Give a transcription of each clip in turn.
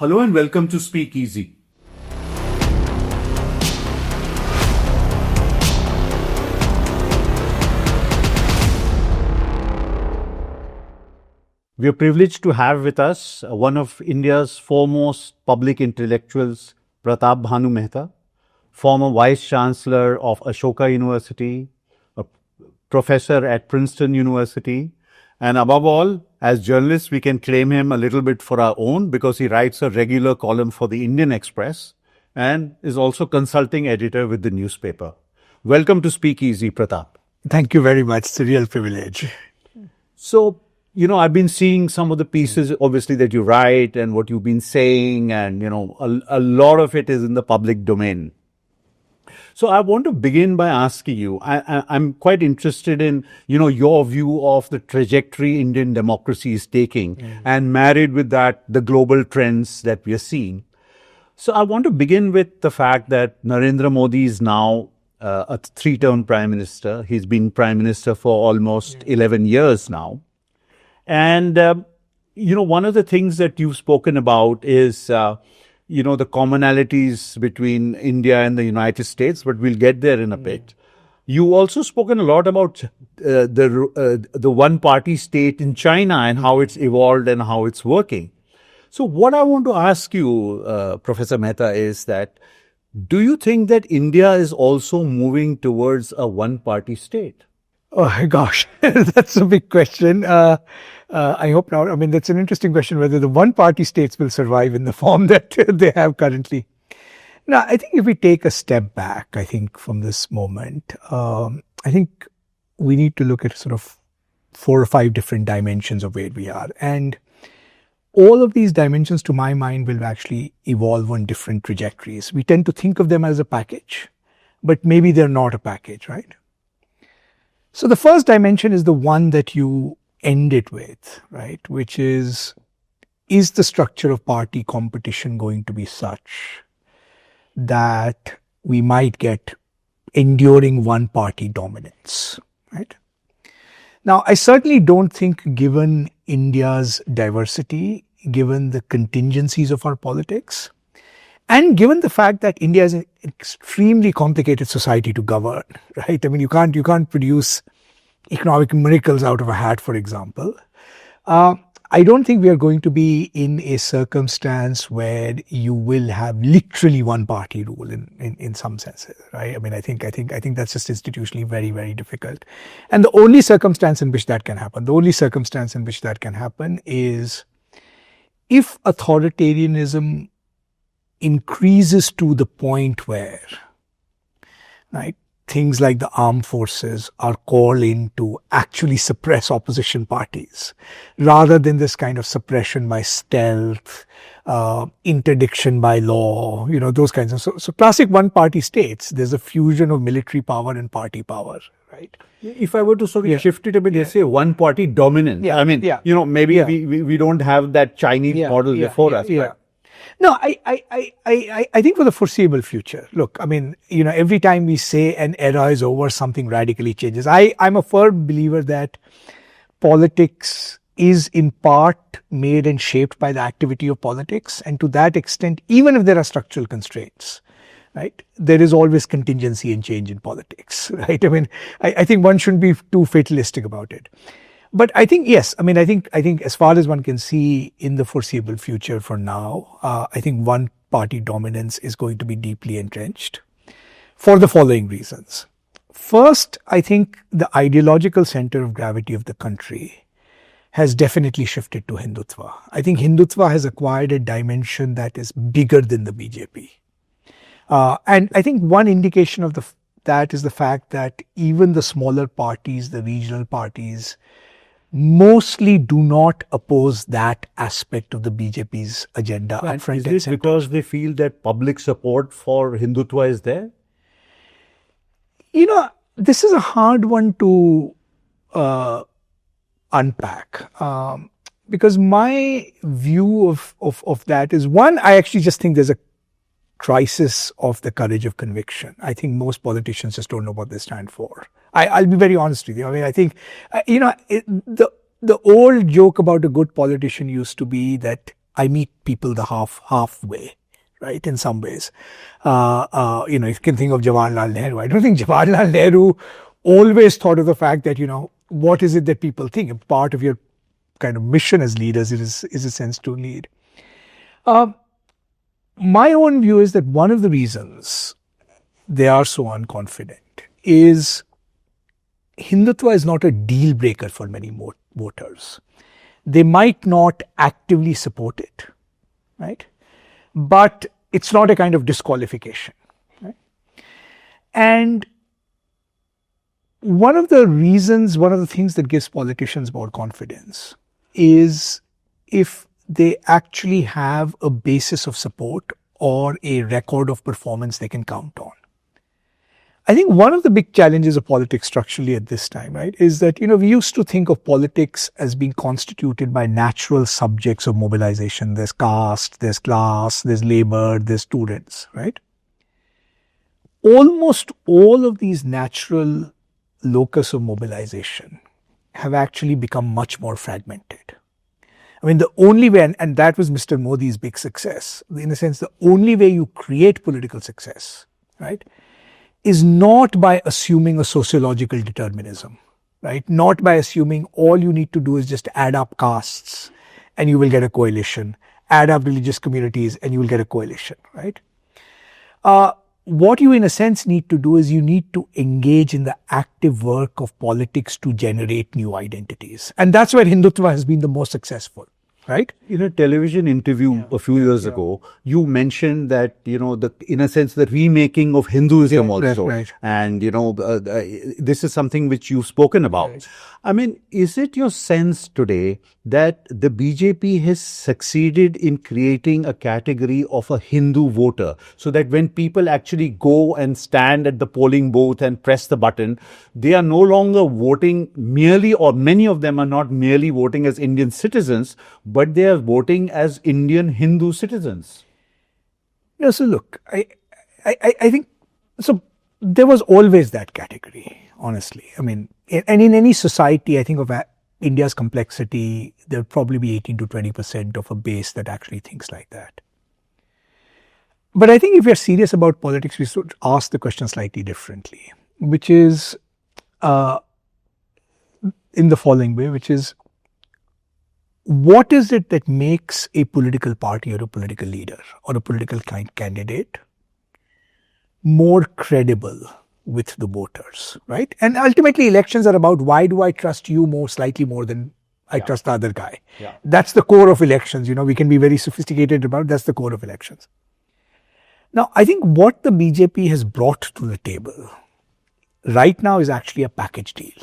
Hello and welcome to SpeakEasy. We are privileged to have with us one of India's foremost public intellectuals, Pratap Bhanu Mehta, former Vice Chancellor of Ashoka University, a professor at Princeton University, and above all, as journalists, we can claim him a little bit for our own because he writes a regular column for the Indian Express and is also consulting editor with the newspaper. Welcome to SpeakEasy, Pratap. Thank you very much. It's a real privilege. So, I've been seeing some of the pieces, obviously, that you write and what you've been saying, and, a lot of it is in the public domain. So I want to begin by asking you, I'm quite interested in, your view of the trajectory Indian democracy is taking and married with that, the global trends that we are seeing. So I want to begin with the fact that NarendraModi is now a three-term prime minister. He's been prime minister for almost 11 years now. And, one of the things that you've spoken about is, the commonalities between India and the United States, but we'll get there in a bit. You also spoken a lot about the one-party state in China and how it's evolved and how it's working. So what I want to ask you, Professor Mehta, is that do you think that India is also moving towards a one-party state? Oh, gosh, that's a big question. I hope not. I mean, that's an interesting question, whether the one-party states will survive in the form that they have currently. Now, I think if we take a step back, I think from this moment, I think we need to look at sort of 4 or 5 different dimensions of where we are. And all of these dimensions, to my mind, will actually evolve on different trajectories. We tend to think of them as a package, but maybe they're not a package, right? So the first dimension is the one that you end it with, right? Which is the structure of party competition going to be such that we might get enduring one-party dominance, right? Now, I certainly don't think, given India's diversity, given the contingencies of our politics, and given the fact that India is an extremely complicated society to govern, right? I mean, you can't produce economic miracles out of a hat, for example. I don't think we are going to be in a circumstance where you will have literally one party rule in some senses, right? I mean, I think that's just institutionally very, very difficult. And the only circumstance in which that can happen, is if authoritarianism increases to the point where, right, things like the armed forces are called in to actually suppress opposition parties, rather than this kind of suppression by stealth, interdiction by law, those kinds of. So classic one-party states, there's a fusion of military power and party power, right? If I were to sort of shift it a bit, let's say one-party dominance. Yeah. I mean, maybe we don't have that Chinese model before us. Yeah. No, I think for the foreseeable future, look, I mean, every time we say an era is over, something radically changes. I'm a firm believer that politics is in part made and shaped by the activity of politics. And to that extent, even if there are structural constraints, right, there is always contingency and change in politics, right? I mean, I think one shouldn't be too fatalistic about it. But I think, yes, I mean, I think as far as one can see in the foreseeable future for now, I think one-party dominance is going to be deeply entrenched for the following reasons. First, I think the ideological center of gravity of the country has definitely shifted to Hindutva. I think Hindutva has acquired a dimension that is bigger than the BJP. And I think one indication of that is the fact that even the smaller parties, the regional parties, mostly do not oppose that aspect of the BJP's agenda. And is this because they feel that public support for Hindutva is there? This is a hard one to unpack. Because my view of that is, one, I actually just think there's a crisis of the courage of conviction. I think most politicians just don't know what they stand for. I'll be very honest with you. I mean, I think, the old joke about a good politician used to be that I meet people the halfway, right? In some ways, you know, you can think of Jawaharlal Nehru. I don't think Jawaharlal Nehru always thought of the fact that, you know, what is it that people think? And part of your kind of mission as leaders is a sense to lead. My own view is that one of the reasons they are so unconfident is Hindutva is not a deal breaker for many voters. They might not actively support it, right? But it's not a kind of disqualification, right? And one of the things that gives politicians more confidence is if they actually have a basis of support or a record of performance they can count on. I think one of the big challenges of politics structurally at this time, right, is that, you know, we used to think of politics as being constituted by natural subjects of mobilization. There's caste, there's class, there's labor, there's students, right? Almost all of these natural locus of mobilization have actually become much more fragmented. I mean, the only way, and that was Mr. Modi's big success, in a sense, the only way you create political success, right, is not by assuming a sociological determinism, right? Not by assuming all you need to do is just add up castes and you will get a coalition, add up religious communities and you will get a coalition, right? What you in a sense need to do is you need to engage in the active work of politics to generate new identities. And that's where Hindutva has been the most successful. Right? In a television interview a few years ago, you mentioned that, you know, in a sense, the remaking of Hinduism also. Right. And, you know, this is something which you've spoken about. Right. I mean, is it your sense today that the BJP has succeeded in creating a category of a Hindu voter so that when people actually go and stand at the polling booth and press the button, they are no longer voting merely, or many of them are not merely voting as Indian citizens, but they are voting as Indian Hindu citizens? Yeah, so look, I think, so there was always that category, honestly. I mean, and in any society, I think of India's complexity, there would probably be 18 to 20% of a base that actually thinks like that. But I think if we are serious about politics, we should ask the question slightly differently, which is in the following way, which is, what is it that makes a political party or a political leader or a political candidate more credible with the voters, right? And ultimately elections are about, why do I trust you slightly more than I trust the other guy? Yeah. That's the core of elections. You know, we can be very sophisticated about it. That's the core of elections. Now, I think what the BJP has brought to the table right now is actually a package deal,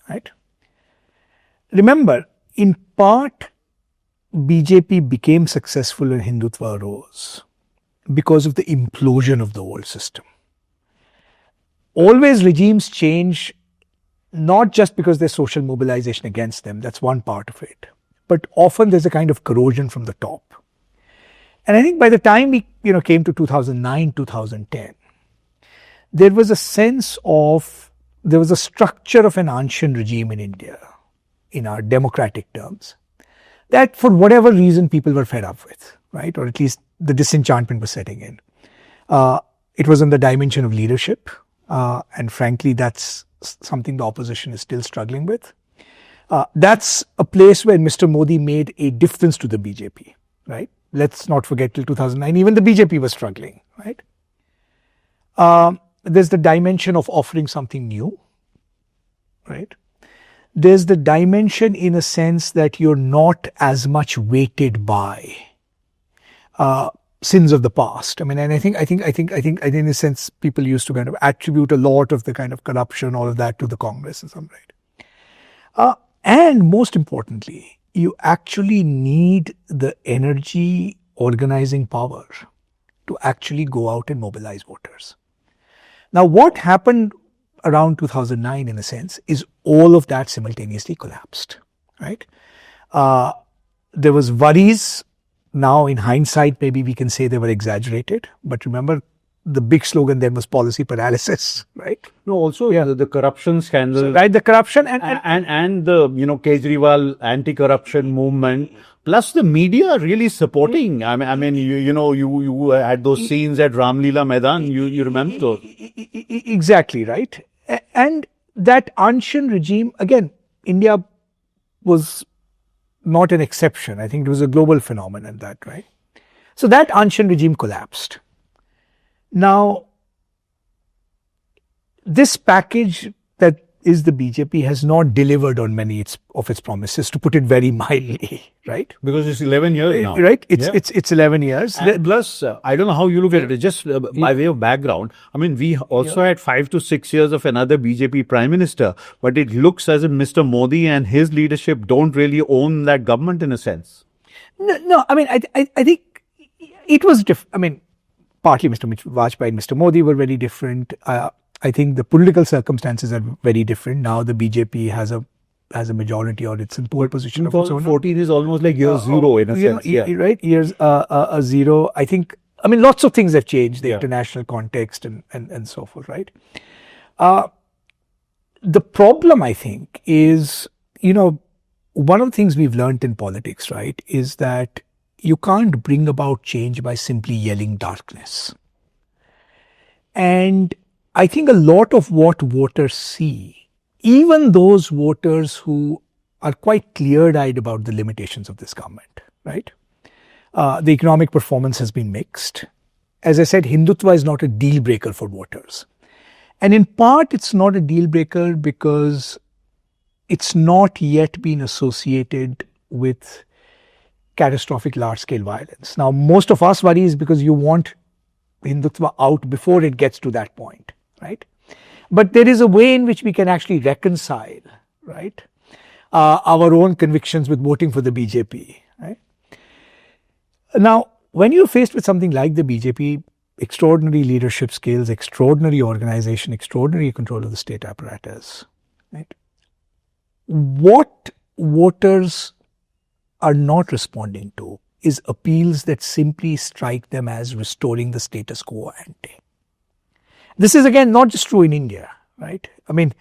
right? Remember, in part, BJP became successful when Hindutva arose because of the implosion of the old system. Always regimes change, not just because there's social mobilization against them, that's one part of it, but often there's a kind of corrosion from the top. And I think by the time we came to 2009, 2010, there was a sense of, there was a structure of an ancient regime in India, in our democratic terms, that for whatever reason people were fed up with, right? Or at least the disenchantment was setting in. It was in the dimension of leadership. And frankly, that's something the opposition is still struggling with. That's a place where Mr. Modi made a difference to the BJP, right? Let's not forget till 2009, even the BJP was struggling, right? There's the dimension of offering something new, right? There's the dimension in a sense that you're not as much weighted by sins of the past. I mean, and I think in a sense, people used to kind of attribute a lot of the kind of corruption, all of that to the Congress in some right. And most importantly, you actually need the energy, organizing power to actually go out and mobilize voters. Now, what happened around 2009, in a sense, is all of that simultaneously collapsed, right? There was worries. Now, in hindsight, maybe we can say they were exaggerated. But remember, the big slogan then was policy paralysis, right? No, also the corruption scandal, right? The corruption and the Kejriwal anti-corruption movement Plus, the media really supporting. You had those scenes at Ramlila Maidan. You remember those? Exactly, right. And that Anshan regime, again, India was not an exception. I think it was a global phenomenon, that, right? So that Anshan regime collapsed. Now, this package that is the BJP has not delivered on many of its promises, to put it very mildly, right? Because it's 11 years now. Right? It's 11 years. And plus, I don't know how you look at it. Just by way of background, I mean, we also had 5 to 6 years of another BJP prime minister, but it looks as if Mr. Modi and his leadership don't really own that government in a sense. No, I mean, I think it was different. I mean, partly Mr. Vajpayee and Mr. Modi were very different. I think the political circumstances are very different. Now the BJP has a majority, or it's in pole position. 2014 is almost like year zero in a sense. Right? Years zero. I think, I mean, lots of things have changed, the international context and so forth, right? The problem, I think, is, one of the things we've learned in politics, right, is that you can't bring about change by simply yelling darkness. And I think a lot of what voters see, even those voters who are quite clear-eyed about the limitations of this government, right? The economic performance has been mixed. As I said, Hindutva is not a deal breaker for voters. And in part, it's not a deal breaker because it's not yet been associated with catastrophic large-scale violence. Now, most of us worry is because you want Hindutva out before it gets to that point, right? But there is a way in which we can actually reconcile, right, our own convictions with voting for the BJP, right? Now, when you're faced with something like the BJP, extraordinary leadership skills, extraordinary organization, extraordinary control of the state apparatus, right? What voters are not responding to is appeals that simply strike them as restoring the status quo ante. This is again not just true in India, right? I mean,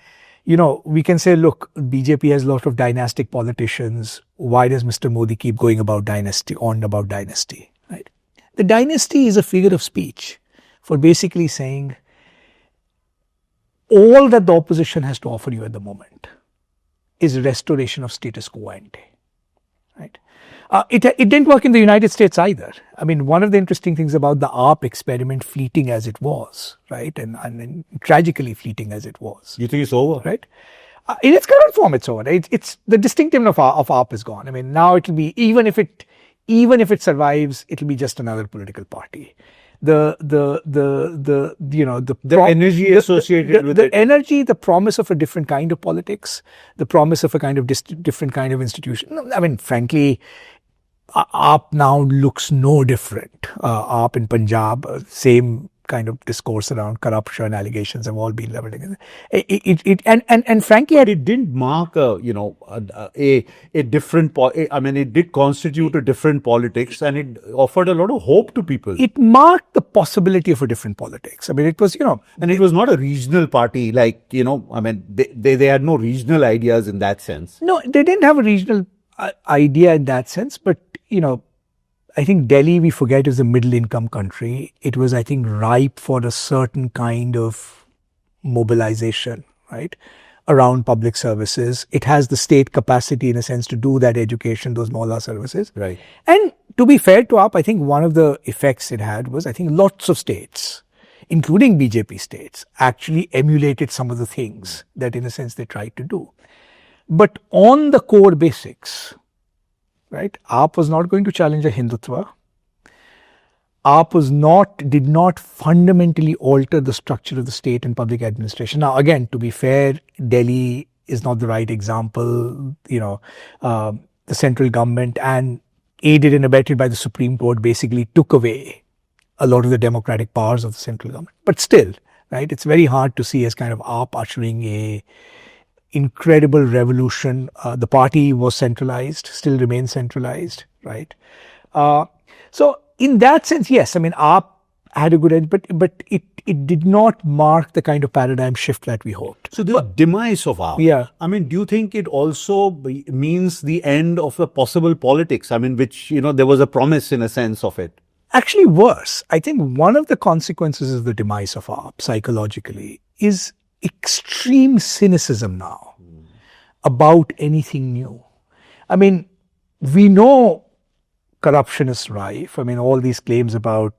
we can say, look, BJP has a lot of dynastic politicians. Why does Mr. Modi keep going about dynasty, right? The dynasty is a figure of speech for basically saying all that the opposition has to offer you at the moment is restoration of status quo ante, right? It didn't work in the United States either. I mean, one of the interesting things about the AAP experiment, fleeting as it was, right, and tragically fleeting as it was. You think it's over? Right? In its current form, it's over. It's the distinctiveness of AAP is gone. I mean, now it'll be, even if it survives, it'll be just another political party. The energy associated with it. The energy, the promise of a different kind of politics, the promise of a kind of different kind of institution. I mean, frankly, AAP now looks no different. AAP in Punjab, same kind of discourse around corruption, allegations have all been leveled against it. And frankly, it didn't mark a different. It did constitute a different politics, and it offered a lot of hope to people. It marked the possibility of a different politics. I mean, it was, and it was not a regional party like, they had no regional ideas in that sense. No, they didn't have a regional idea in that sense, but I think Delhi, we forget, is a middle income country. It was, I think, ripe for a certain kind of mobilization, right, around public services. It has the state capacity, in a sense, to do that education, those mohalla services. Right. And to be fair to AAP, I think one of the effects it had was, I think, lots of states, including BJP states, actually emulated some of the things that, in a sense, they tried to do. But on the core basics, right, AAP was not going to challenge a Hindutva. AAP did not fundamentally alter the structure of the state and public administration. Now, again, to be fair, Delhi is not the right example. The central government, and aided and abetted by the Supreme Court, basically took away a lot of the democratic powers of the central government. But still, right, it's very hard to see as kind of AAP ushering a incredible revolution. The party was centralized, still remains centralized, right? So in that sense, yes, I mean, AAP had a good end, but it did not mark the kind of paradigm shift that we hoped. So the demise of AAP. Yeah. I mean, do you think it also means the end of a possible politics? I mean, which, there was a promise in a sense of it. Actually worse. I think one of the consequences of the demise of AAP psychologically is extreme cynicism now about anything new. I mean, we know corruption is rife. I mean, all these claims about,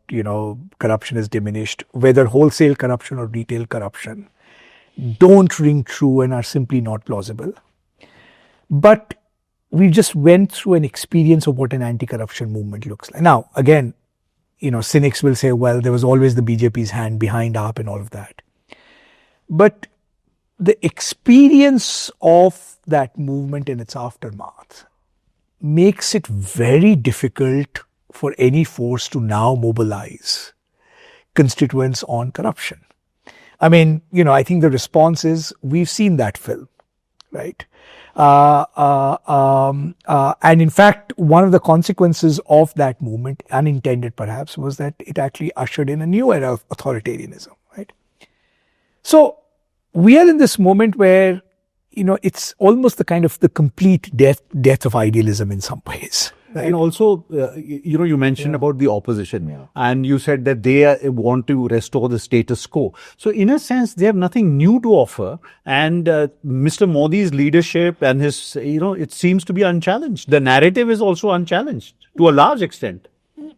corruption is diminished, whether wholesale corruption or retail corruption, don't ring true and are simply not plausible. But we just went through an experience of what an anti-corruption movement looks like. Now, again, cynics will say, well, there was always the BJP's hand behind AAP and all of that. But the experience of that movement in its aftermath makes it very difficult for any force to now mobilize constituents on corruption. I mean, I think the response is, we've seen that film, right? And in fact, one of the consequences of that movement, unintended perhaps, was that it actually ushered in a new era of authoritarianism, right? So we are in this moment where, it's almost the kind of the complete death of idealism in some ways. Right? And also, you mentioned about the opposition, and you said that they want to restore the status quo. So in a sense, they have nothing new to offer. And Mr. Modi's leadership and his, it seems to be unchallenged. The narrative is also unchallenged to a large extent.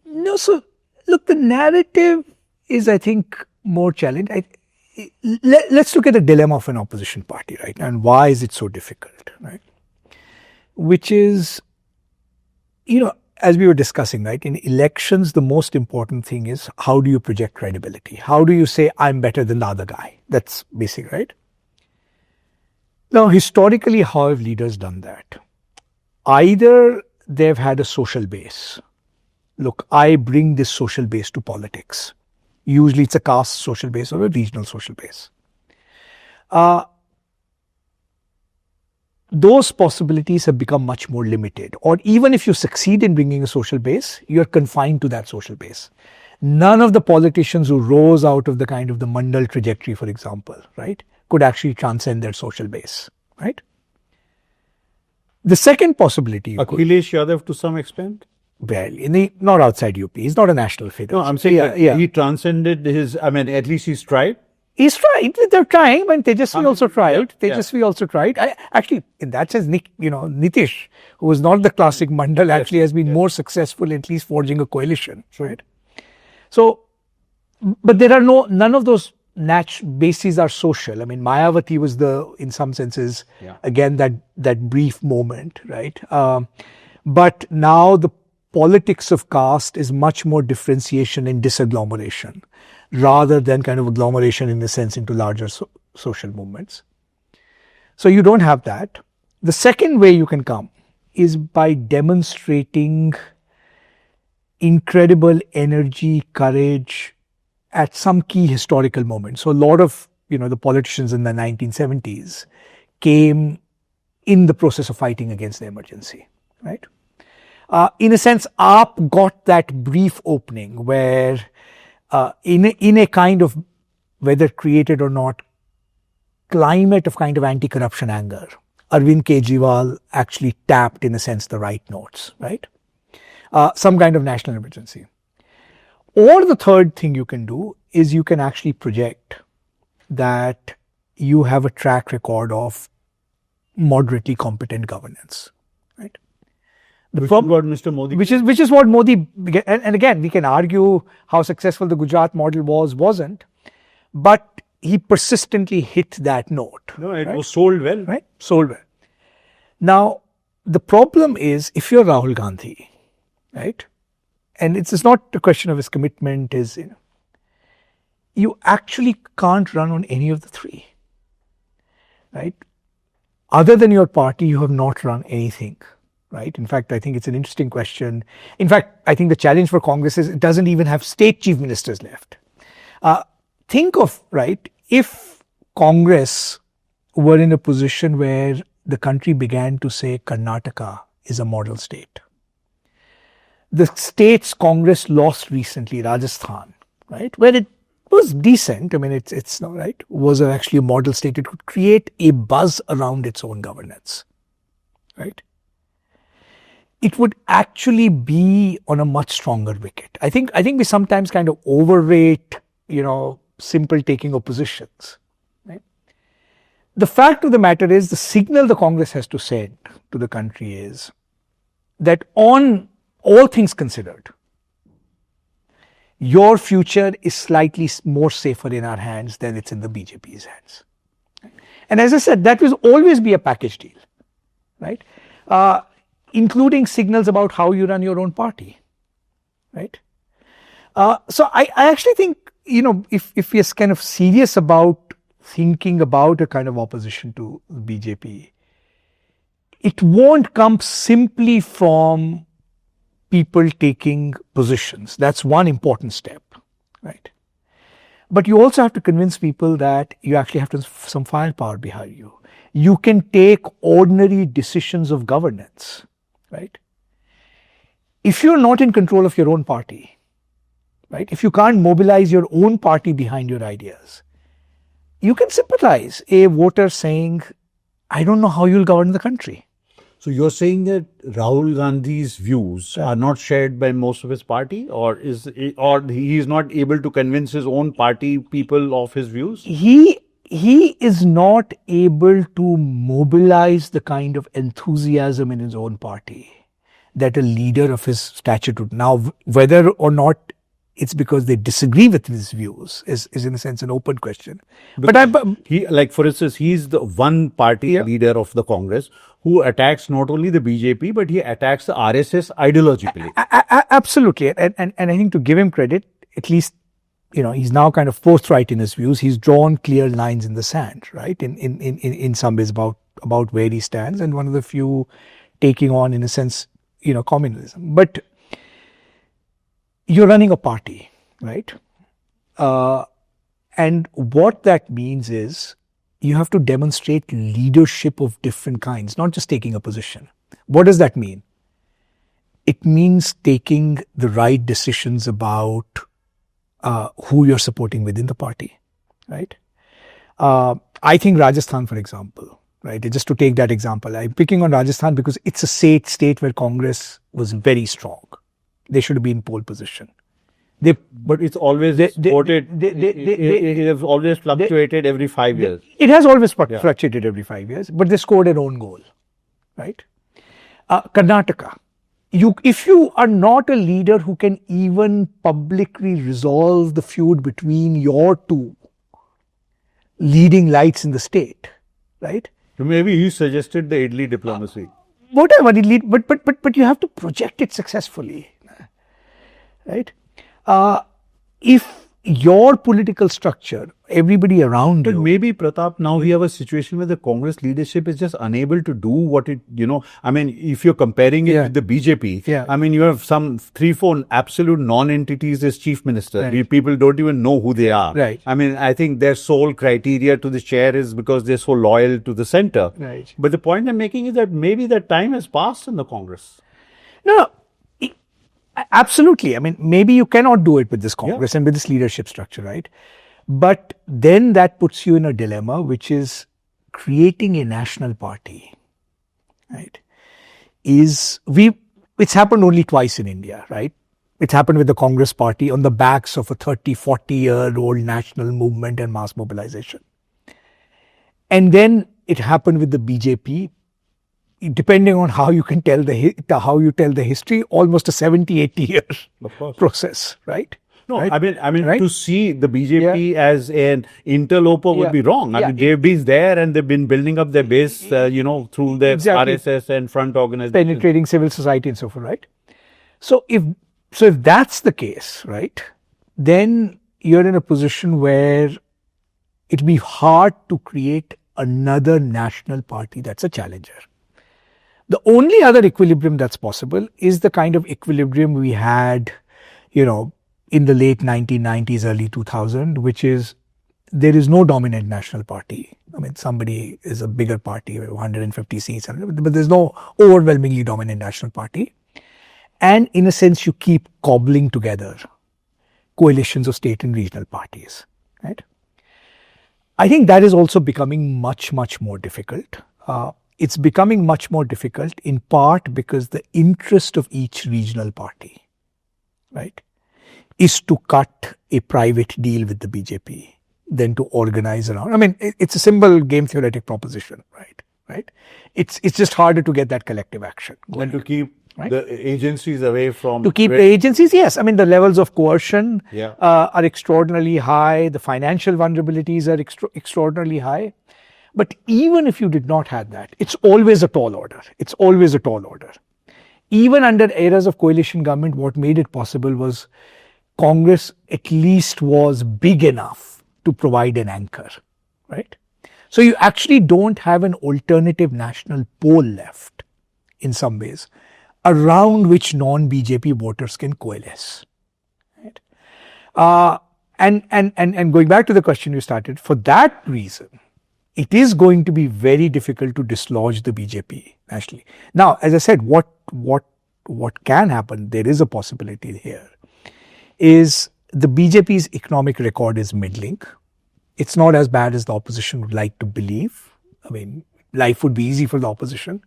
No, so look, the narrative is, I think, more challenged. Let's look at the dilemma of an opposition party, right? And why is it so difficult, right? Which is, as we were discussing, right, in elections, the most important thing is, how do you project credibility? How do you say, I'm better than the other guy? That's basic, right? Now, historically, how have leaders done that? Either they've had a social base. Look, I bring this social base to politics. Usually it's a caste social base or a regional social base. Those possibilities have become much more limited. Or even if you succeed in bringing a social base, you're confined to that social base. None of the politicians who rose out of the kind of the Mandal trajectory, for example, right, could actually transcend their social base, right? The second possibility... Akhilesh Yadav to some extent? Well, not outside UP. He's not a national figure. No, I'm saying he transcended at least he's tried. He's tried. They're trying, and Tejasvi also tried. Tejasvi also tried. Actually, in that sense, Nitish, who was not the classic Mandal, actually has been more successful, at least forging a coalition, right? So, but there are none of those bases are social. I mean, Mayawati was in some senses, again, that brief moment, right? But now the politics of caste is much more differentiation and disagglomeration rather than kind of agglomeration in a sense into larger social movements. So you don't have that. The second way you can come is by demonstrating incredible energy, courage at some key historical moment. So a lot of, the politicians in the 1970s came in the process of fighting against the emergency, right? In a sense, AAP got that brief opening where in a kind of, whether created or not, climate of kind of anti-corruption anger, Arvind Kejriwal actually tapped, in a sense, the right notes, right? Some kind of national emergency. Or the third thing you can do is you can actually project that you have a track record of moderately competent governance, right? The problem about Mr. Modi, which is what Modi, and again, we can argue how successful the Gujarat model wasn't, but he persistently hit that note. No, it was sold well. Right? Sold well. Now, the problem is, if you're RahulGandhi, right, and it's not a question of his commitment, you actually can't run on any of the three, right? Other than your party, you have not run anything. Right. In fact, I think it's an interesting question. In fact, I think the challenge for Congress is it doesn't even have state chief ministers left. Think of, right, if Congress were in a position where the country began to say Karnataka is a model state. The states Congress lost recently, Rajasthan, right? Where it was decent. I mean, it's not right. Was actually a model state. It could create a buzz around its own governance, right? It would actually be on a much stronger wicket. I think we sometimes kind of overrate, simple taking oppositions. Right? The fact of the matter is, the signal the Congress has to send to the country is that, on all things considered, your future is slightly more safer in our hands than it's in the BJP's hands. And as I said, that will always be a package deal, right? Including signals about how you run your own party, right? So I actually think, if we're kind of serious about thinking about a kind of opposition to BJP, it won't come simply from people taking positions. That's one important step, right? But you also have to convince people that you actually have some firepower behind you. You can take ordinary decisions of governance, right? If you're not in control of your own party, right? If you can't mobilize your own party behind your ideas, you can sympathize a voter saying, I don't know how you'll govern the country. So you're saying that Rahul Gandhi's views are not shared by most of his party, or he is not able to convince his own party people of his views? He is not able to mobilize the kind of enthusiasm in his own party that a leader of his stature would. Now, whether or not it's because they disagree with his views is in a sense an open question. For instance, he's the one party leader of the Congress who attacks not only the BJP, but he attacks the RSS ideologically. Absolutely. And I think, to give him credit, at least, he's now kind of forthright in his views. He's drawn clear lines in the sand, right? In some ways about where he stands, and one of the few taking on, in a sense, communalism. But you're running a party, right? And what that means is, you have to demonstrate leadership of different kinds, not just taking a position. What does that mean? It means taking the right decisions about who you're supporting within the party, right? I think Rajasthan, for example, right? Just to take that example, I'm picking on Rajasthan because it's a state where Congress was very strong. They should have been in pole position. But it's always supported. It has always fluctuated every 5 years. It has always fluctuated every 5 years, but they scored their own goal, right? Karnataka. If you are not a leader who can even publicly resolve the feud between your two leading lights in the state, right? So maybe he suggested the Idli diplomacy. Whatever, but you have to project it successfully, right? If your political structure, everybody around you. But maybe, Pratap, now we have a situation where the Congress leadership is just unable to do what it, I mean, if you're comparing it with the BJP, I mean, you have some 3-4 absolute non-entities as chief minister. Right. People don't even know who they are. Right. I mean, I think their sole criteria to the chair is because they're so loyal to the center. Right. But the point I'm making is that maybe that time has passed in the Congress. No. Absolutely. I mean, maybe you cannot do it with this Congress and with this leadership structure, right? But then that puts you in a dilemma, which is creating a national party, right? It's happened only twice in India, right? It's happened with the Congress party on the backs of a 30, 40-year-old national movement and mass mobilization. And then it happened with the BJP, depending on how you can tell the history, almost a 70-80 year process, right? No, right? I mean, right? to see the BJP as an interloper would be wrong. I mean, they've been there and they've been building up their base, through their RSS and front organizations, penetrating civil society and so forth, right? So if that's the case, right, then you're in a position where it'd be hard to create another national party that's a challenger. The only other equilibrium that's possible is the kind of equilibrium we had, in the late 1990s, early 2000, which is there is no dominant national party. I mean, somebody is a bigger party with 150 seats, but there's no overwhelmingly dominant national party. And in a sense, you keep cobbling together coalitions of state and regional parties, right? I think that is also becoming much, much more difficult. It's becoming much more difficult in part because the interest of each regional party, right, is to cut a private deal with the BJP than to organize around. I mean, it's a simple game theoretic proposition, right? Right? It's just harder to get that collective action going. And to keep Right? the agencies away from... To keep the agencies, yes. I mean, the levels of coercion Yeah. are extraordinarily high. The financial vulnerabilities are extraordinarily high. But even if you did not have that, it's always a tall order. It's always a tall order. Even under eras of coalition government, what made it possible was Congress at least was big enough to provide an anchor, right? So you actually don't have an alternative national pole left in some ways around which non-BJP voters can coalesce. Right? And going back to the question you started, for that reason, it is going to be very difficult to dislodge the BJP nationally. Now, as I said, what can happen, there is a possibility here, is the BJP's economic record is middling. It's not as bad as the opposition would like to believe. I mean, life would be easy for the opposition.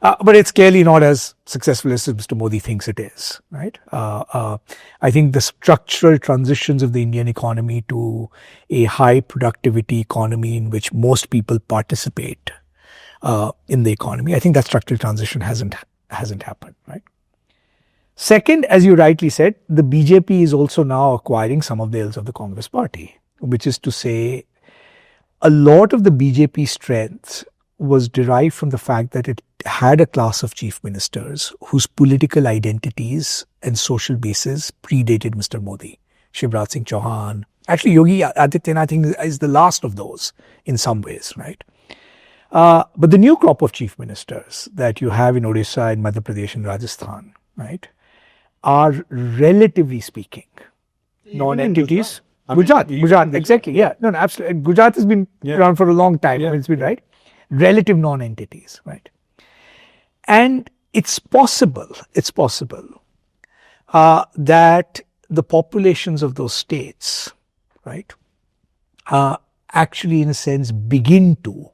But it's clearly not as successful as Mr. Modi thinks it is, right? I think the structural transitions of the Indian economy to a high productivity economy in which most people participate in the economy, I think that structural transition hasn't happened, right? Second, as you rightly said, the BJP is also now acquiring some of the ills of the Congress party, which is to say a lot of the BJP strength was derived from the fact that it had a class of chief ministers whose political identities and social bases predated Mr. Modi. Shivraj Singh Chauhan. Actually, Yogi Adityanath, I think, is the last of those in some ways, right? But the new crop of chief ministers that you have in Odisha, in Madhya Pradesh and Rajasthan, right, are relatively speaking non-entities. Gujarat, exactly, yeah. No, absolutely. Gujarat has been around for a long time. Yeah. It's been right. Relative non-entities, right? And it's possible that the populations of those states, right, actually in a sense begin to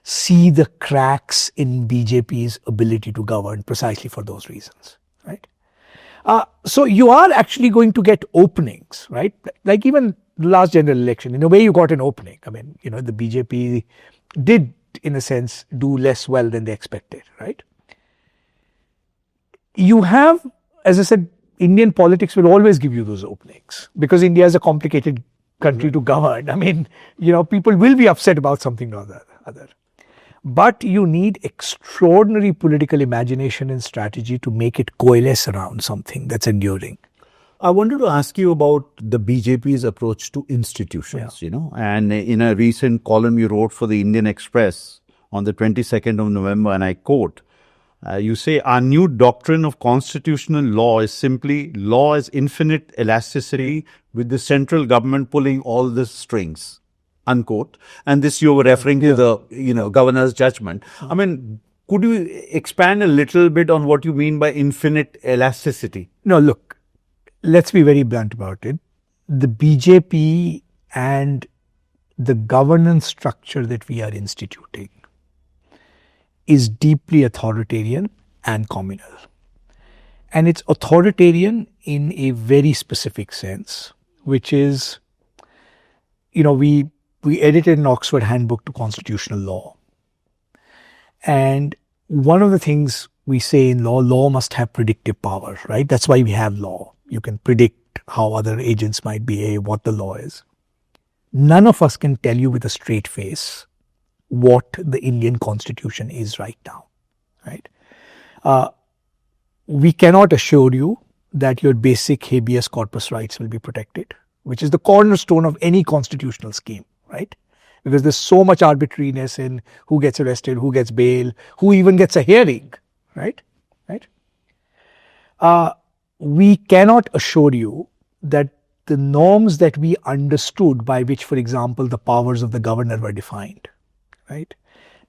see the cracks in BJP's ability to govern precisely for those reasons, right? So you are actually going to get openings, right? Like even the last general election, in a way you got an opening. I mean, you know, the BJP did, in a sense, do less well than they expected, right? You have, as I said, Indian politics will always give you those openings because India is a complicated country to govern. I mean, you know, people will be upset about something or the other. But you need extraordinary political imagination and strategy to make it coalesce around something that's enduring. I wanted to ask you about the BJP's approach to institutions, you know, and in a recent column you wrote for the Indian Express on the 22nd of November, and I quote, you say, our new doctrine of constitutional law is simply law as infinite elasticity with the central government pulling all the strings, unquote. And this you were referring to the, you know, governor's judgment. I mean, could you expand a little bit on what you mean by infinite elasticity? No, look, let's be very blunt about it. The BJP and the governance structure that we are instituting is deeply authoritarian and communal. And it's authoritarian in a very specific sense, which is, you know, we edited an Oxford Handbook to Constitutional Law. And one of the things we say in law must have predictive power, right? That's why we have law. You can predict how other agents might behave, what the law is. None of us can tell you with a straight face what the Indian Constitution is right now, right? We cannot assure you that your basic habeas corpus rights will be protected, which is the cornerstone of any constitutional scheme, right? Because there's so much arbitrariness in who gets arrested, who gets bail, who even gets a hearing, right? Right? We cannot assure you that the norms that we understood by which, for example, the powers of the governor were defined, right?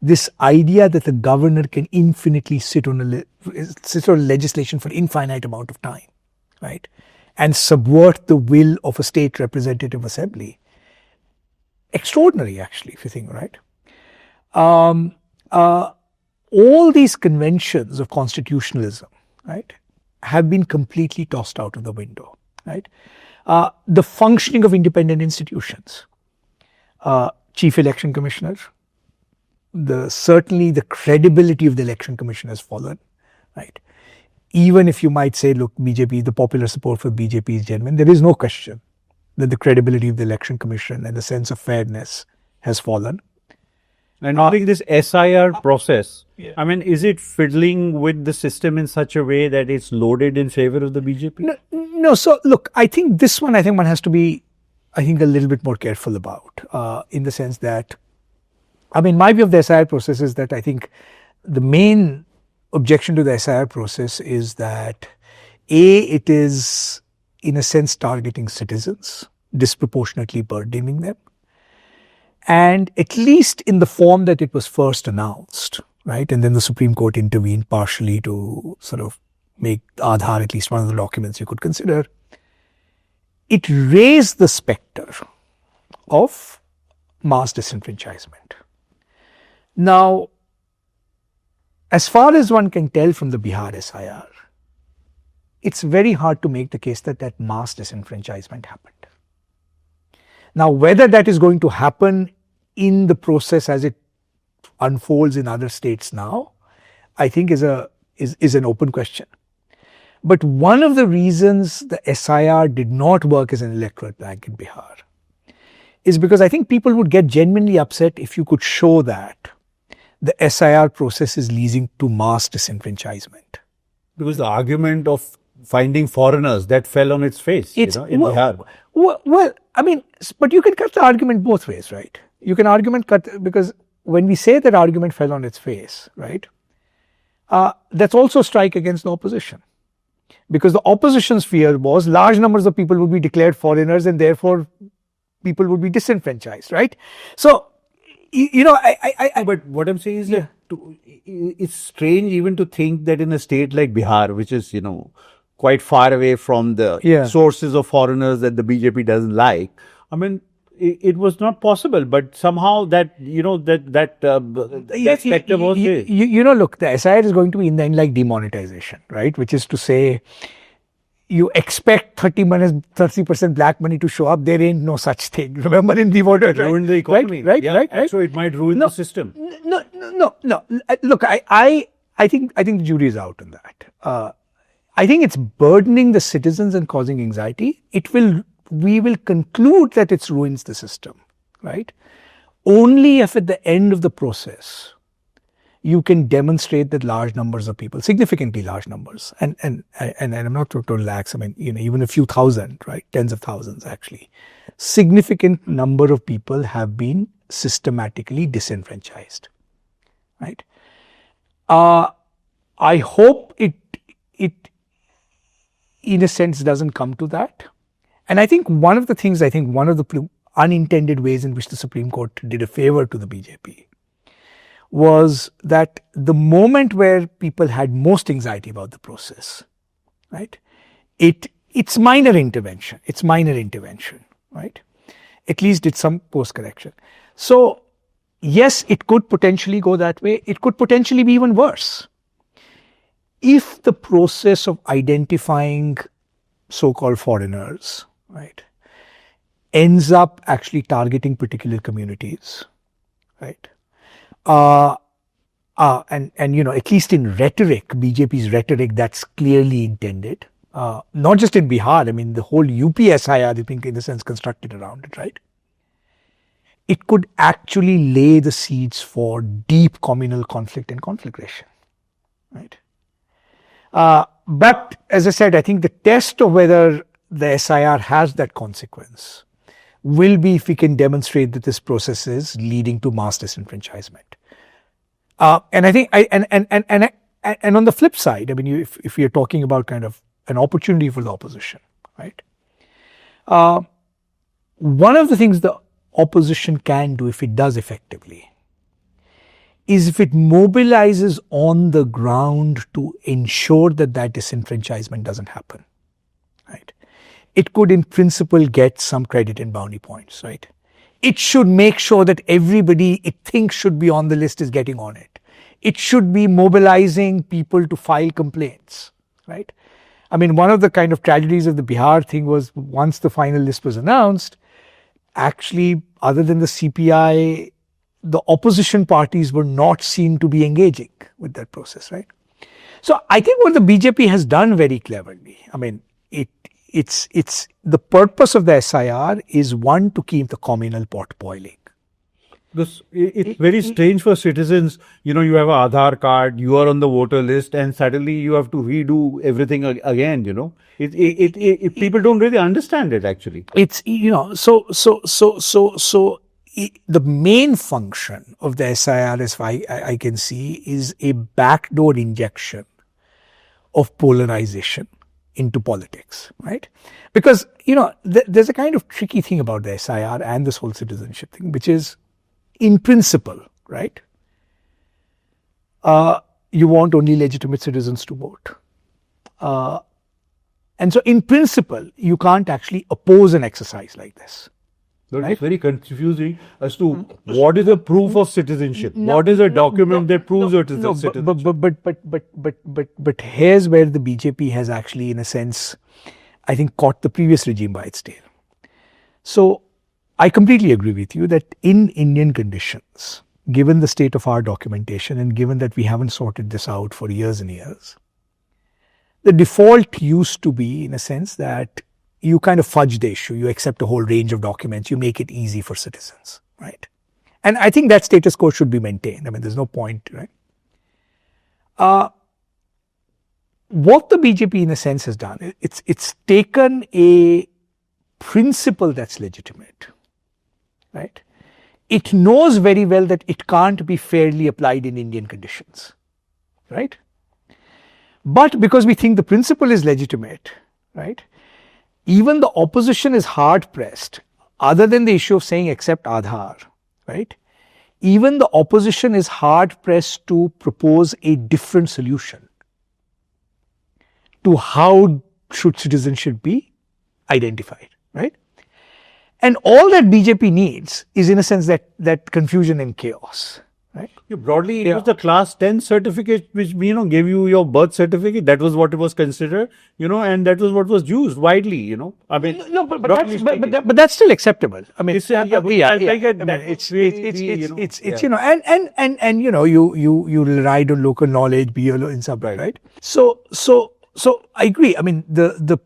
This idea that the governor can infinitely sit on legislation for infinite amount of time, right? and subvert the will of a state representative assembly. Extraordinary, actually, if you think, right? All these conventions of constitutionalism, right, have been completely tossed out of the window, right? The functioning of independent institutions, chief election commissioner, certainly the credibility of the election commission has fallen, right? Even if you might say, look, BJP, the popular support for BJP is genuine, there is no question that the credibility of the election commission and the sense of fairness has fallen. And during this SIR process, Yeah. I mean, is it fiddling with the system in such a way that it's loaded in favor of the BJP? No. So look, I think this one, one has to be, a little bit more careful about, in the sense that, my view of the SIR process is that I think the main objection to the SIR process is that it is in a sense targeting citizens, disproportionately burdening them. And at least in the form that it was first announced, right? And then the Supreme Court intervened partially to sort of make Aadhaar at least one of the documents you could consider. It raised the specter of mass disenfranchisement. Now, as far as one can tell from the Bihar SIR, it's very hard to make the case that mass disenfranchisement happened. Now, whether that is going to happen in the process as it unfolds in other states now, I think is an open question. But one of the reasons the SIR did not work as an electoral blank in Bihar is because I think people would get genuinely upset if you could show that the SIR process is leading to mass disenfranchisement. Because the argument of finding foreigners, that fell on its face, in Bihar. Well, but you can cut the argument both ways, right? You can because when we say that argument fell on its face, right, that's also a strike against the opposition. Because the opposition's fear was large numbers of people would be declared foreigners and therefore people would be disenfranchised, right? So, But what I'm saying is that it's strange even to think that in a state like Bihar, which is, quite far away from the sources of foreigners that the BJP doesn't like, it was not possible, but somehow that specter was there. Look, the SIR is going to be in the end like demonetization, right? Which is to say, you expect 30% black money to show up. There ain't no such thing. Remember in the order, right? Ruin the economy. Right. So it might ruin the system. No. Look, I think the jury is out on that. I think it's burdening the citizens and causing anxiety. We will conclude that it ruins the system, right? Only if at the end of the process, you can demonstrate that large numbers of people, significantly large numbers, and I'm not talking lakhs, even a few thousand, right? Tens of thousands actually. Significant number of people have been systematically disenfranchised, right? I hope it in a sense doesn't come to that. And I think one of the unintended ways in which the Supreme Court did a favor to the BJP was that the moment where people had most anxiety about the process, right? It's minor intervention, right? At least did some course correction. So yes, it could potentially go that way. It could potentially be even worse. If the process of identifying so-called foreigners, right, ends up actually targeting particular communities, right? And at least in rhetoric, BJP's rhetoric, that's clearly intended. Not just in Bihar, the whole UP SIR, I think in a sense constructed around it, right? It could actually lay the seeds for deep communal conflict and conflagration, right? But as I said, I think the test of whether the SIR has that consequence will be if we can demonstrate that this process is leading to mass disenfranchisement. And I think, and on the flip side, if we are talking about kind of an opportunity for the opposition, right? One of the things the opposition can do, if it does effectively, is if it mobilizes on the ground to ensure that disenfranchisement doesn't happen, right? it could in principle get some credit and bounty points, right? It should make sure that everybody it thinks should be on the list is getting on it. It should be mobilizing people to file complaints, right? I mean, one of the kind of tragedies of the Bihar thing was once the final list was announced, actually, other than the CPI, the opposition parties were not seen to be engaging with that process, right? So I think what the BJP has done very cleverly, I mean, it's the purpose of the SIR is one to keep the communal pot boiling. Because it's very strange for citizens, you know, you have an Aadhaar card, you are on the voter list, and suddenly you have to redo everything again, you know. People don't really understand it actually. It's, you know, the main function of the SIR, as I can see, is a backdoor injection of polarization into politics, right? Because, you know, there's a kind of tricky thing about the SIR and this whole citizenship thing, which is, in principle, right, you want only legitimate citizens to vote. And so in principle, you can't actually oppose an exercise like this. Right? It's very confusing as to what is a proof of citizenship? What is a document that proves your citizenship? But here's where the BJP has actually, in a sense, I think caught the previous regime by its tail. So I completely agree with you that in Indian conditions, given the state of our documentation and given that we haven't sorted this out for years and years, the default used to be, in a sense, that you kind of fudge the issue, you accept a whole range of documents, you make it easy for citizens, right? And I think that status quo should be maintained. I mean, there's no point, right? What the BJP, in a sense, has done, it's taken a principle that's legitimate, right? It knows very well that it can't be fairly applied in Indian conditions, right? But because we think the principle is legitimate, right? Even the opposition is hard pressed, other than the issue of saying accept Aadhaar, right? Even the opposition is hard pressed to propose a different solution to how should citizenship be identified, right? And all that BJP needs is, in a sense, that confusion and chaos, right? Broadly, it was the class 10 certificate which, you know, gave you your birth certificate. That was what it was considered, you know, and that was what was used widely, you know. I mean, no, but that's still acceptable. I mean, it's you know, and you know, you rely on local knowledge, be in sub, right? So I agree. I mean, the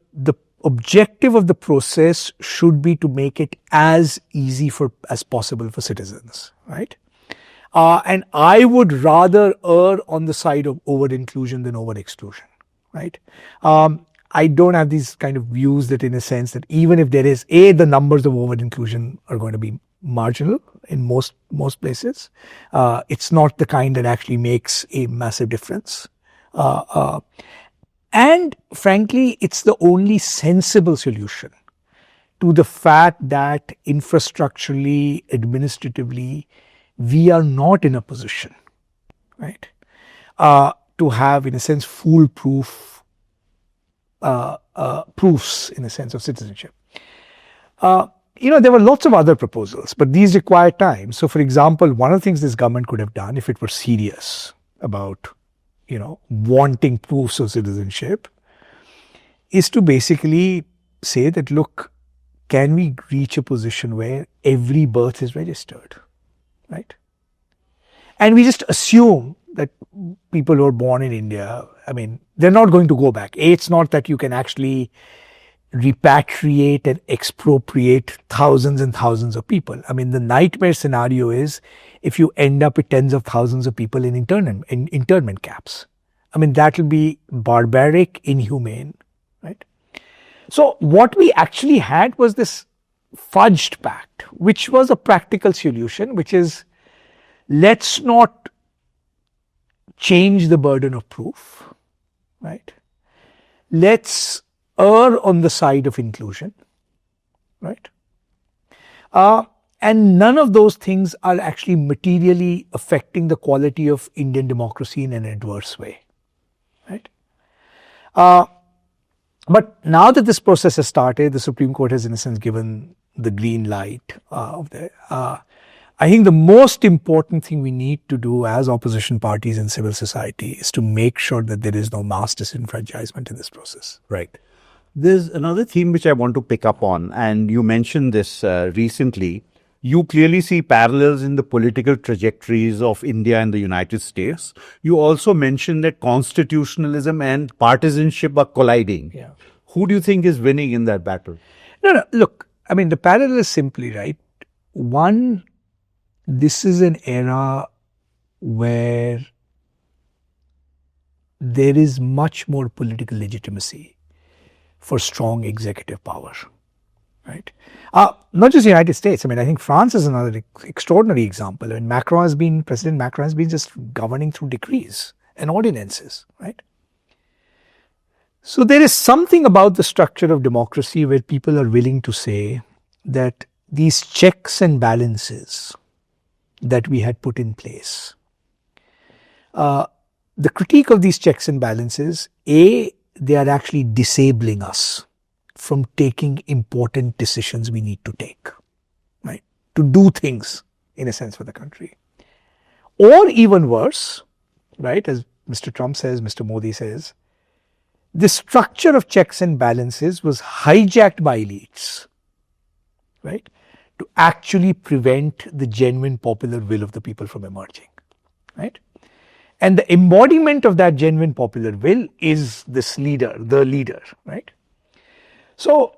objective of the process should be to make it as easy as possible for citizens, right? And I would rather err on the side of over-inclusion than over-exclusion, right? I don't have these kind of views that, in a sense, that even if there is, the numbers of over-inclusion are going to be marginal in most places. It's not the kind that actually makes a massive difference. And frankly, it's the only sensible solution to the fact that infrastructurally, administratively, we are not in a position, right, to have, in a sense, foolproof proofs, in a sense, of citizenship. You know, there were lots of other proposals, but these require time. So, for example, one of the things this government could have done if it were serious about, you know, wanting proofs of citizenship is to basically say that, look, can we reach a position where every birth is registered? Right? And we just assume that people who are born in India, I mean, they're not going to go back. It's not that you can actually repatriate and expropriate thousands and thousands of people. I mean, the nightmare scenario is if you end up with tens of thousands of people in internment camps. I mean, that will be barbaric, inhumane, right? So what we actually had was this fudged pact, which was a practical solution, which is, let's not change the burden of proof, right? Let's err on the side of inclusion, right? And none of those things are actually materially affecting the quality of Indian democracy in an adverse way, right? But now that this process has started, the Supreme Court has in a sense given the green light I think the most important thing we need to do as opposition parties in civil society is to make sure that there is no mass disenfranchisement in this process. Right. There's another theme which I want to pick up on, and you mentioned this recently. You clearly see parallels in the political trajectories of India and the United States. You also mentioned that constitutionalism and partisanship are colliding. Yeah. Who do you think is winning in that battle? No, look, I mean, the parallel is simply, right, one, this is an era where there is much more political legitimacy for strong executive power, right? Not just the United States. I mean, I think France is another extraordinary example. I mean, President Macron has been just governing through decrees and ordinances, right? So there is something about the structure of democracy where people are willing to say that these checks and balances that we had put in place, the critique of these checks and balances, they are actually disabling us from taking important decisions we need to take, right? To do things, in a sense, for the country. Or even worse, right, as Mr. Trump says, Mr. Modi says, the structure of checks and balances was hijacked by elites, right, to actually prevent the genuine popular will of the people from emerging, right? And the embodiment of that genuine popular will is this leader, the leader, right? So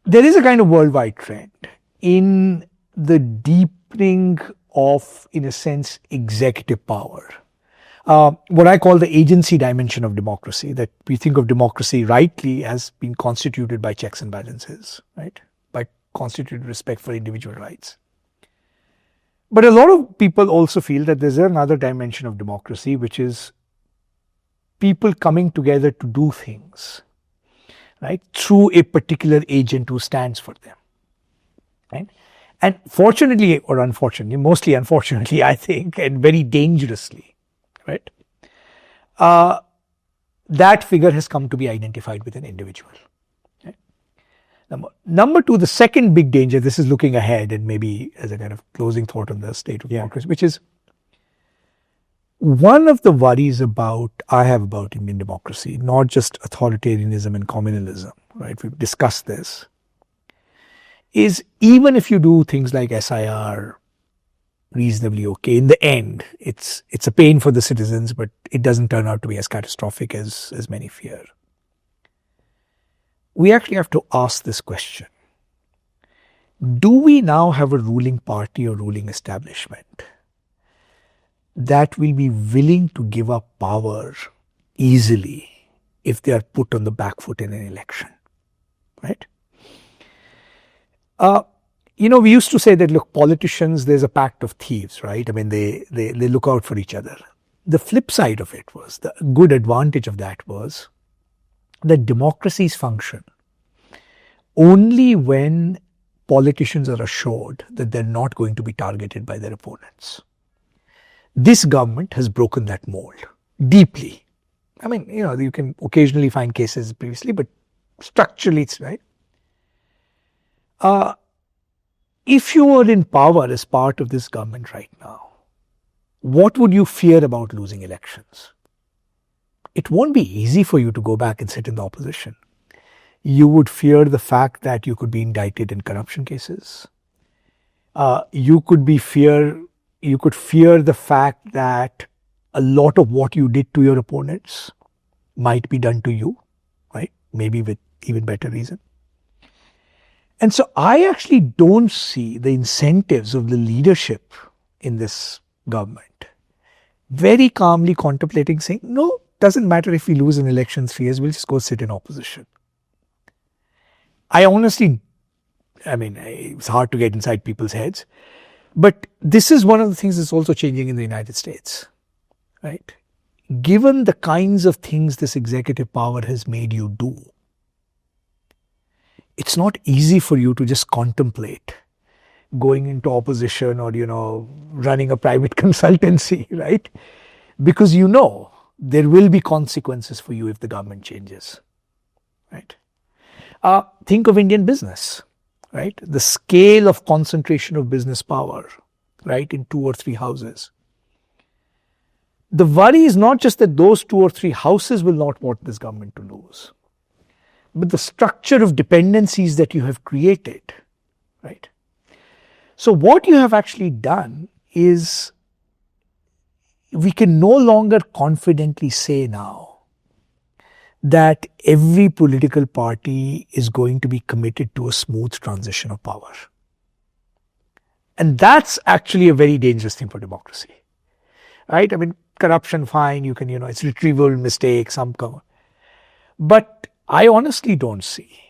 there is a kind of worldwide trend in the deepening of, in a sense, executive power. What I call the agency dimension of democracy, that we think of democracy rightly as being constituted by checks and balances, right? By constituted respect for individual rights. But a lot of people also feel that there's another dimension of democracy, which is people coming together to do things, right, through a particular agent who stands for them, right? And fortunately or unfortunately, mostly unfortunately, I think, and very dangerously, right, that figure has come to be identified with an individual. Right? Number two, the second big danger, this is looking ahead and maybe as a kind of closing thought on the state of democracy, which is one of the worries I have about Indian democracy, not just authoritarianism and communalism, right? We've discussed this, is even if you do things like SIR reasonably okay, in the end, it's a pain for the citizens, but it doesn't turn out to be as catastrophic as many fear. We actually have to ask this question. Do we now have a ruling party or ruling establishment that will be willing to give up power easily if they are put on the back foot in an election, right? We used to say that, look, politicians, there's a pact of thieves, right? I mean, they look out for each other. The flip side of it was, the good advantage of that was that democracies function only when politicians are assured that they're not going to be targeted by their opponents. This government has broken that mold deeply. I mean, you can occasionally find cases previously, but structurally it's right. If you were in power as part of this government right now, what would you fear about losing elections? It won't be easy for you to go back and sit in the opposition. You would fear the fact that you could be indicted in corruption cases. You could fear the fact that a lot of what you did to your opponents might be done to you, right? Maybe with even better reason. And so I actually don't see the incentives of the leadership in this government very calmly contemplating saying, no, doesn't matter if we lose an election 3 years, we'll just go sit in opposition. It's hard to get inside people's heads, but this is one of the things that's also changing in the United States, right? Given the kinds of things this executive power has made you do, it's not easy for you to just contemplate going into opposition or, running a private consultancy, right? Because there will be consequences for you if the government changes, right? Think of Indian business, right? The scale of concentration of business power, right, in 2 or 3 houses. The worry is not just that those 2 or 3 houses will not want this government to lose, but the structure of dependencies that you have created, right? So what you have actually done is, we can no longer confidently say now that every political party is going to be committed to a smooth transition of power. And that's actually a very dangerous thing for democracy, right? I mean, corruption, fine, you can, it's retrievable mistake, some cover. But I honestly don't see,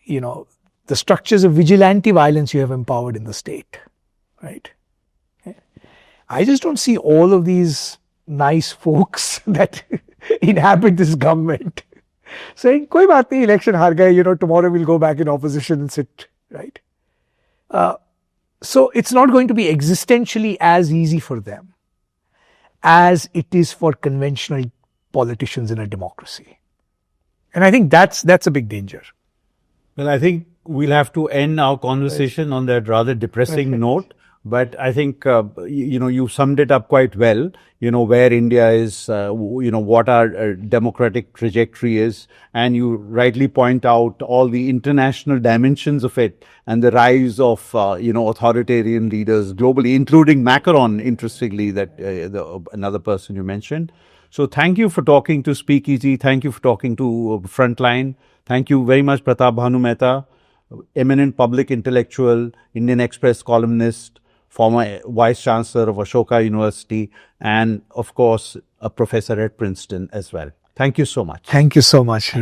the structures of vigilante violence you have empowered in the state, right? I just don't see all of these nice folks that inhabit this government saying, koi baat nahi, election haar gaye, tomorrow we'll go back in opposition and sit, right? So it's not going to be existentially as easy for them as it is for conventional politicians in a democracy. And I think that's a big danger. Well, I think we'll have to end our conversation on that rather depressing note. But I think, you summed it up quite well, where India is, what our democratic trajectory is. And you rightly point out all the international dimensions of it and the rise of, authoritarian leaders globally, including Macron, interestingly, that another person you mentioned. So thank you for talking to SpeakEasy. Thank you for talking to Frontline. Thank you very much, Pratap Bhanu Mehta, eminent public intellectual, Indian Express columnist, former Vice Chancellor of Ashoka University, and of course, a professor at Princeton as well. Thank you so much. Thank you so much.